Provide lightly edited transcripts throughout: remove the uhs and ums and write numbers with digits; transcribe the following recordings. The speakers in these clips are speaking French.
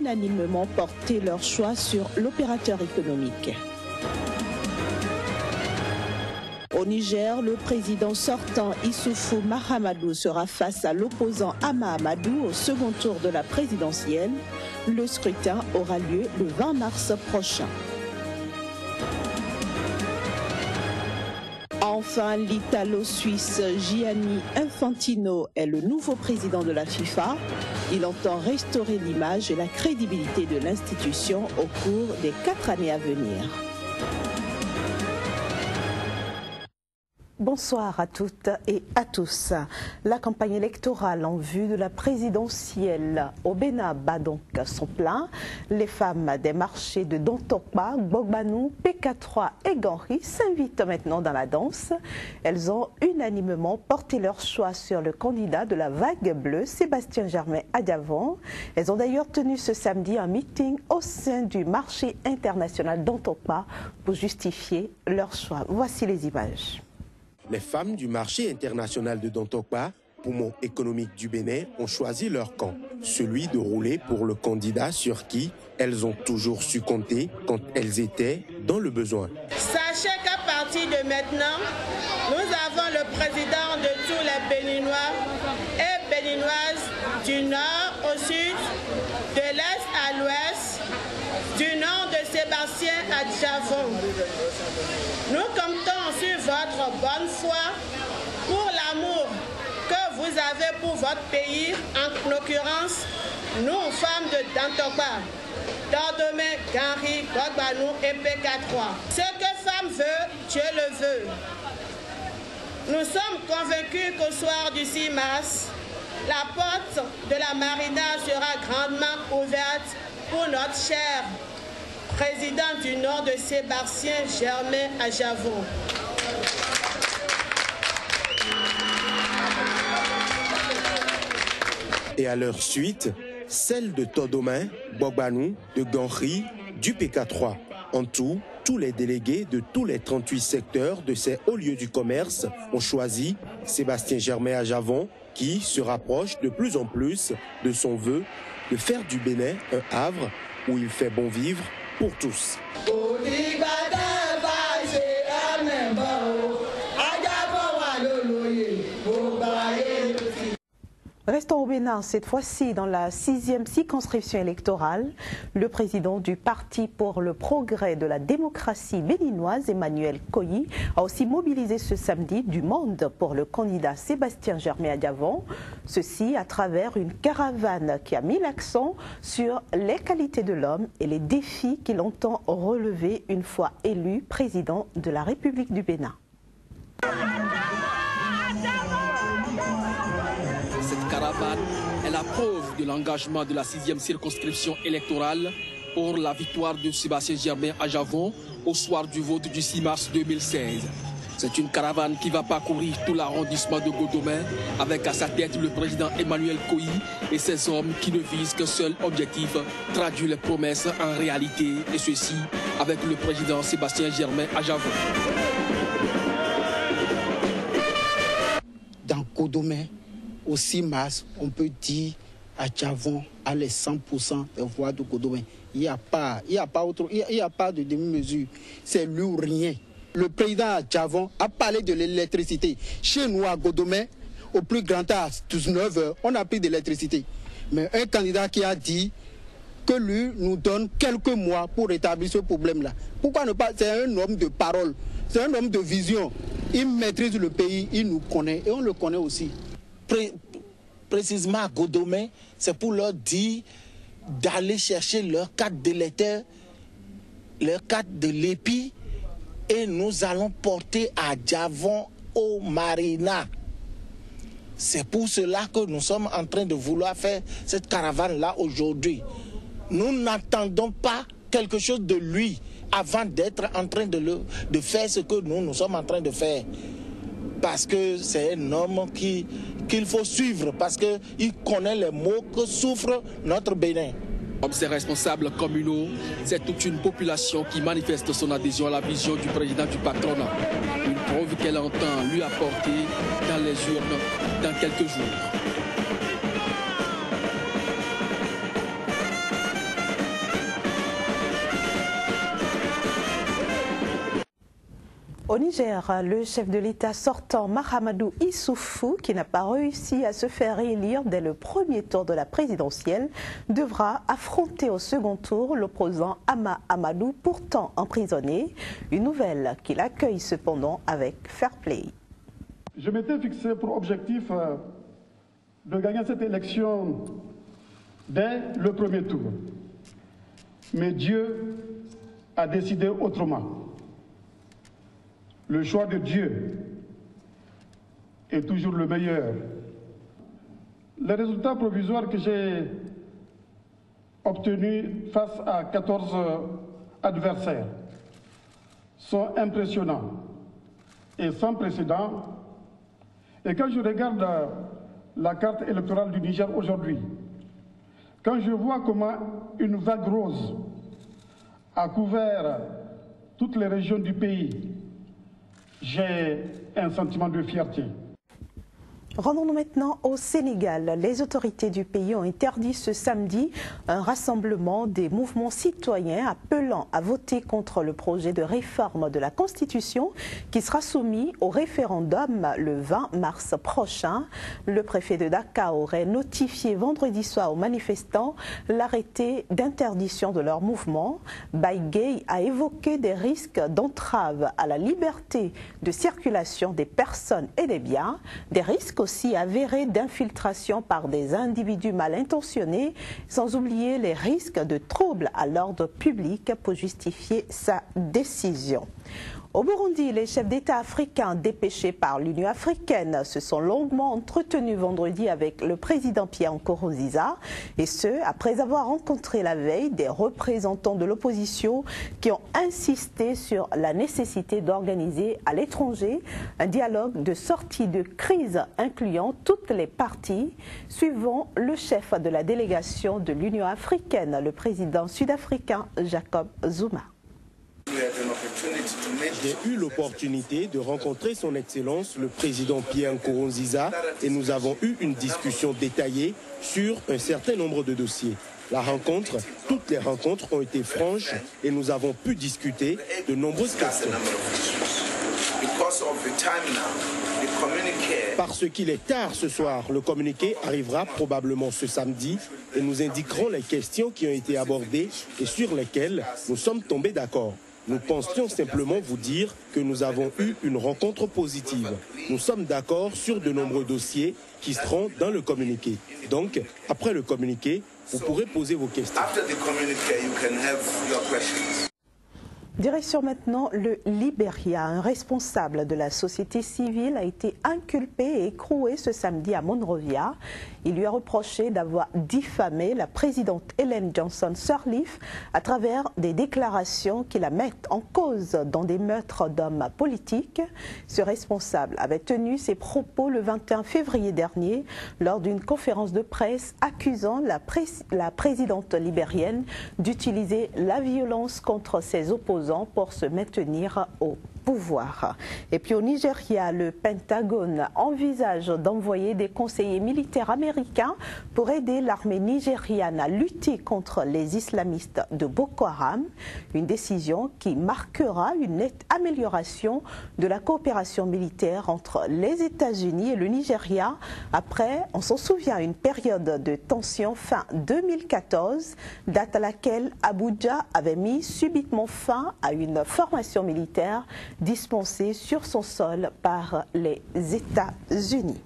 unanimement porté leur choix sur l'opérateur économique. Au Niger, le président sortant Issoufou Mahamadou sera face à l'opposant Hama Amadou au second tour de la présidentielle. Le scrutin aura lieu le 20 mars prochain. Enfin, l'Italo-Suisse Gianni Infantino est le nouveau président de la FIFA. Il entend restaurer l'image et la crédibilité de l'institution au cours des 4 années à venir. Bonsoir à toutes et à tous. La campagne électorale en vue de la présidentielle au Bénin bat donc son plein. Les femmes des marchés de Dontokpa, Gbagbanou, PK3 et Ganri s'invitent maintenant dans la danse. Elles ont unanimement porté leur choix sur le candidat de la vague bleue, Sébastien Germain Adiavon. Elles ont d'ailleurs tenu ce samedi un meeting au sein du marché international Dontokpa pour justifier leur choix. Voici les images. Les femmes du marché international de Dontokpa, poumon économique du Bénin, ont choisi leur camp, celui de rouler pour le candidat sur qui elles ont toujours su compter quand elles étaient dans le besoin. Sachez qu'à partir de maintenant, nous avons le président de tous les Béninois et Béninoises du nord au sud, de l'est à l'ouest, du nom de Sébastien Adiavon. Nous comptons sur votre bonne foi pour l'amour que vous avez pour votre pays, en l'occurrence, nous, femmes de Dontokpa, Dordomé, Ganri, Gbagbanou et PK3. Ce que femme veut, Dieu le veut. Nous sommes convaincus qu'au soir du 6 mars, la porte de la marina sera grandement ouverte pour notre cher président du Nord de Sébastien Germain Adiavon. Et à leur suite, celle de Todomain, Gbagbanou, de Ganri, du PK3. En tout, tous les délégués de tous les 38 secteurs de ces hauts lieux du commerce ont choisi Sébastien Germain Adiavon, qui se rapproche de plus en plus de son vœu de faire du Bénin un havre où il fait bon vivre pour tous. Restons au Bénin, cette fois-ci dans la 6e circonscription électorale. Le président du Parti pour le progrès de la démocratie béninoise, Emmanuel Koyi, a aussi mobilisé ce samedi du monde pour le candidat Sébastien Germain Adiavon. Ceci à travers une caravane qui a mis l'accent sur les qualités de l'homme et les défis qu'il entend relever une fois élu président de la République du Bénin. Cette caravane est la preuve de l'engagement de la 6e circonscription électorale pour la victoire de Sébastien Germain Adiavon au soir du vote du 6 mars 2016. C'est une caravane qui va parcourir tout l'arrondissement de Godomé avec à sa tête le président Emmanuel Koyi et ses hommes qui ne visent qu'un seul objectif, traduire les promesses en réalité, et ceci avec le président Sébastien Germain Adiavon. Dans Godomé, au 6 mars, on peut dire Adiavon a les 100% des voix de Godomé. Il n'y a pas de demi-mesure. C'est lui ou rien. Le président Adiavon a parlé de l'électricité. Chez nous, à Godomé, au plus grand âge, 19 heures, on a pris de l'électricité. Mais un candidat qui a dit que lui nous donne quelques mois pour rétablir ce problème-là. Pourquoi ne pas? C'est un homme de parole, c'est un homme de vision. Il maîtrise le pays, il nous connaît et on le connaît aussi. Précisément à Godomé, c'est pour leur dire d'aller chercher leur carte d'électeur, leur carte de l'épi, et nous allons porter Adiavon au Marina. C'est pour cela que nous sommes en train de vouloir faire cette caravane-là aujourd'hui. Nous n'attendons pas quelque chose de lui avant d'être en train de faire ce que nous sommes en train de faire. Parce que c'est un homme qu'il faut suivre, parce qu'il connaît les maux que souffre notre Bénin. Comme ses responsables communaux, c'est toute une population qui manifeste son adhésion à la vision du président du patronat. Une preuve qu'elle entend lui apporter dans les urnes dans quelques jours. Au Niger, le chef de l'État sortant, Mahamadou Issoufou, qui n'a pas réussi à se faire réélire dès le premier tour de la présidentielle, devra affronter au second tour l'opposant Ama Amadou, pourtant emprisonné. Une nouvelle qu'il accueille cependant avec fair play. Je m'étais fixé pour objectif de gagner cette élection dès le premier tour. Mais Dieu a décidé autrement. Le choix de Dieu est toujours le meilleur. Les résultats provisoires que j'ai obtenus face à 14 adversaires sont impressionnants et sans précédent. Et quand je regarde la carte électorale du Niger aujourd'hui, quand je vois comment une vague rose a couvert toutes les régions du pays, j'ai un sentiment de fierté. Rendons-nous maintenant au Sénégal. Les autorités du pays ont interdit ce samedi un rassemblement des mouvements citoyens appelant à voter contre le projet de réforme de la Constitution qui sera soumis au référendum le 20 mars prochain. Le préfet de Dakar aurait notifié vendredi soir aux manifestants l'arrêté d'interdiction de leur mouvement. Baïgay a évoqué des risques d'entrave à la liberté de circulation des personnes et des biens, des risques aussi avéré d'infiltration par des individus mal intentionnés, sans oublier les risques de troubles à l'ordre public pour justifier sa décision. Au Burundi, les chefs d'État africains dépêchés par l'Union africaine se sont longuement entretenus vendredi avec le président Pierre Nkurunziza, et ce, après avoir rencontré la veille des représentants de l'opposition qui ont insisté sur la nécessité d'organiser à l'étranger un dialogue de sortie de crise incluant toutes les parties, suivant le chef de la délégation de l'Union africaine, le président sud-africain Jacob Zuma. J'ai eu l'opportunité de rencontrer son Excellence le président Pierre Nkurunziza et nous avons eu une discussion détaillée sur un certain nombre de dossiers. Toutes les rencontres ont été franches et nous avons pu discuter de nombreuses questions. Parce qu'il est tard ce soir, le communiqué arrivera probablement ce samedi et nous indiquerons les questions qui ont été abordées et sur lesquelles nous sommes tombés d'accord. Nous pensions simplement vous dire que nous avons eu une rencontre positive. Nous sommes d'accord sur de nombreux dossiers qui seront dans le communiqué. Donc, après le communiqué, vous pourrez poser vos questions. Direction maintenant le Libéria. Un responsable de la société civile a été inculpé et écroué ce samedi à Monrovia. Il lui a reproché d'avoir diffamé la présidente Ellen Johnson Sirleaf à travers des déclarations qui la mettent en cause dans des meurtres d'hommes politiques. Ce responsable avait tenu ses propos le 21 février dernier lors d'une conférence de presse accusant la présidente libérienne d'utiliser la violence contre ses opposants pour se maintenir au pouvoir. Et puis au Nigeria, le Pentagone envisage d'envoyer des conseillers militaires américains pour aider l'armée nigériane à lutter contre les islamistes de Boko Haram. Une décision qui marquera une nette amélioration de la coopération militaire entre les États-Unis et le Nigeria après, on s'en souvient, une période de tension fin 2014, date à laquelle Abuja avait mis subitement fin à une formation militaire dispensée sur son sol par les États-Unis.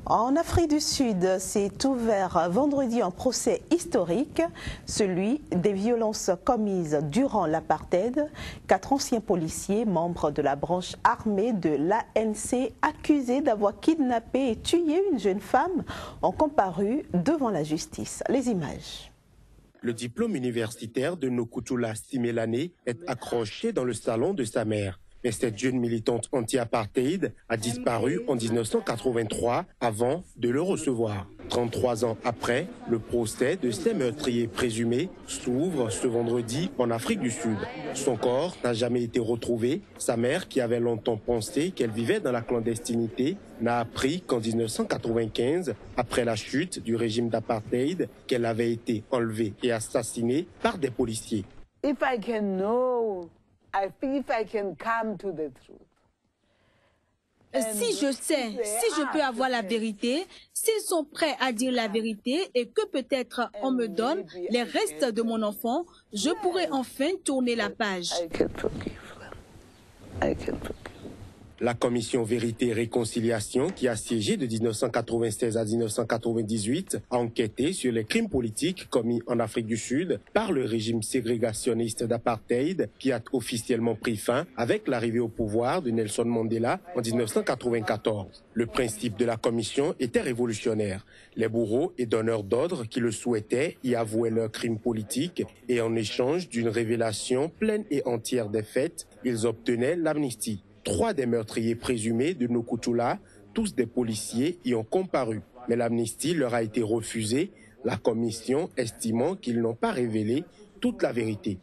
En Afrique du Sud, s'est ouvert vendredi un procès historique, celui des violences commises durant l'apartheid. 4 anciens policiers, membres de la branche armée de l'ANC, accusés d'avoir kidnappé et tué une jeune femme, ont comparu devant la justice. Les images. Le diplôme universitaire de Nokutula Simelane est accroché dans le salon de sa mère. Mais cette jeune militante anti-apartheid a disparu en 1983 avant de le recevoir. 33 ans après, le procès de ces meurtriers présumés s'ouvre ce vendredi en Afrique du Sud. Son corps n'a jamais été retrouvé. Sa mère, qui avait longtemps pensé qu'elle vivait dans la clandestinité, n'a appris qu'en 1995, après la chute du régime d'apartheid, qu'elle avait été enlevée et assassinée par des policiers. Si je sais, si je peux avoir la vérité, s'ils sont prêts à dire la vérité et que peut-être on me donne les restes de mon enfant, je pourrai enfin tourner la page. La commission Vérité et Réconciliation, qui a siégé de 1996 à 1998, a enquêté sur les crimes politiques commis en Afrique du Sud par le régime ségrégationniste d'apartheid qui a officiellement pris fin avec l'arrivée au pouvoir de Nelson Mandela en 1994. Le principe de la commission était révolutionnaire. Les bourreaux et donneurs d'ordre qui le souhaitaient y avouaient leurs crimes politiques et en échange d'une révélation pleine et entière des faits, ils obtenaient l'amnistie. 3 des meurtriers présumés de Nokutula, tous des policiers, y ont comparu. Mais l'amnistie leur a été refusée, la commission estimant qu'ils n'ont pas révélé toute la vérité.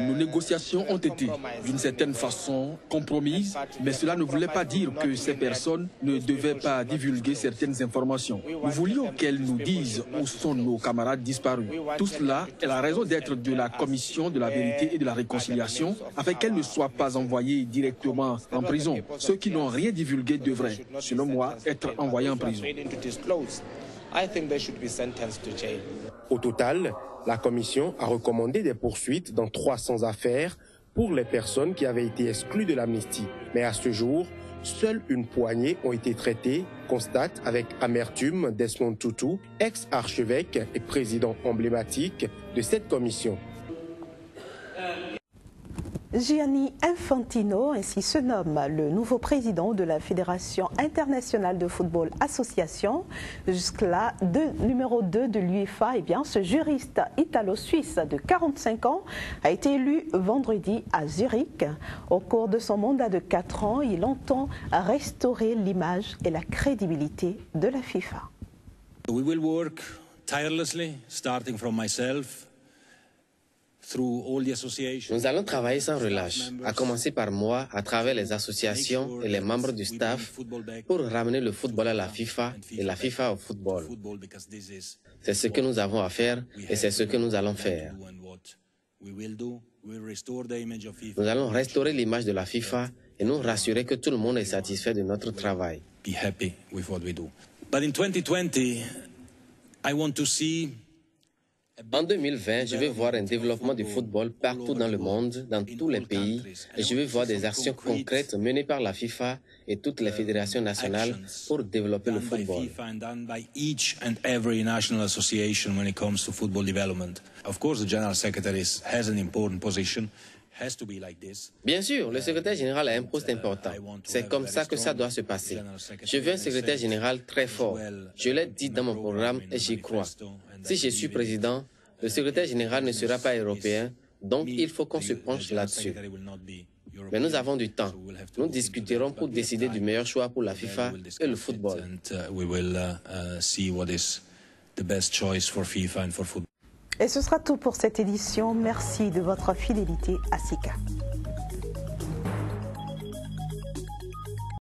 Nos négociations ont été, d'une certaine façon, compromises, mais cela ne voulait pas dire que ces personnes ne devaient pas divulguer certaines informations. Nous voulions qu'elles nous disent où sont nos camarades disparus. Tout cela est la raison d'être de la Commission de la vérité et de la réconciliation, afin qu'elles ne soient pas envoyées directement en prison. Ceux qui n'ont rien divulgué devraient, selon moi, être envoyés en prison. Au total, la commission a recommandé des poursuites dans 300 affaires pour les personnes qui avaient été exclues de l'amnistie. Mais à ce jour, seule une poignée ont été traitées, constate avec amertume Desmond Tutu, ex-archevêque et président emblématique de cette commission. Gianni Infantino, ainsi se nomme le nouveau président de la Fédération internationale de football association. Jusque-là, numéro 2 de l'UEFA, ce juriste italo-suisse de 45 ans a été élu vendredi à Zurich. Au cours de son mandat de 4 ans, il entend restaurer l'image et la crédibilité de la FIFA. We will work tirelessly, starting from myself. Nous allons travailler sans relâche, à commencer par moi, à travers les associations et les membres du staff, pour ramener le football à la FIFA et la FIFA au football. C'est ce que nous avons à faire et c'est ce que nous allons faire. Nous allons restaurer l'image de la FIFA et nous rassurer que tout le monde est satisfait de notre travail. En 2020, je vais voir un développement du football partout dans le monde, dans tous les pays, et je vais voir des actions concrètes menées par la FIFA et toutes les fédérations nationales pour développer le football. Bien sûr, le secrétaire général a un poste important. C'est comme ça que ça doit se passer. Je veux un secrétaire général très fort. Je l'ai dit dans mon programme et j'y crois. Si je suis président, le secrétaire général ne sera pas européen, donc il faut qu'on se penche là-dessus. Mais nous avons du temps. Nous discuterons pour décider du meilleur choix pour la FIFA et le football. Et ce sera tout pour cette édition. Merci de votre fidélité à SICA.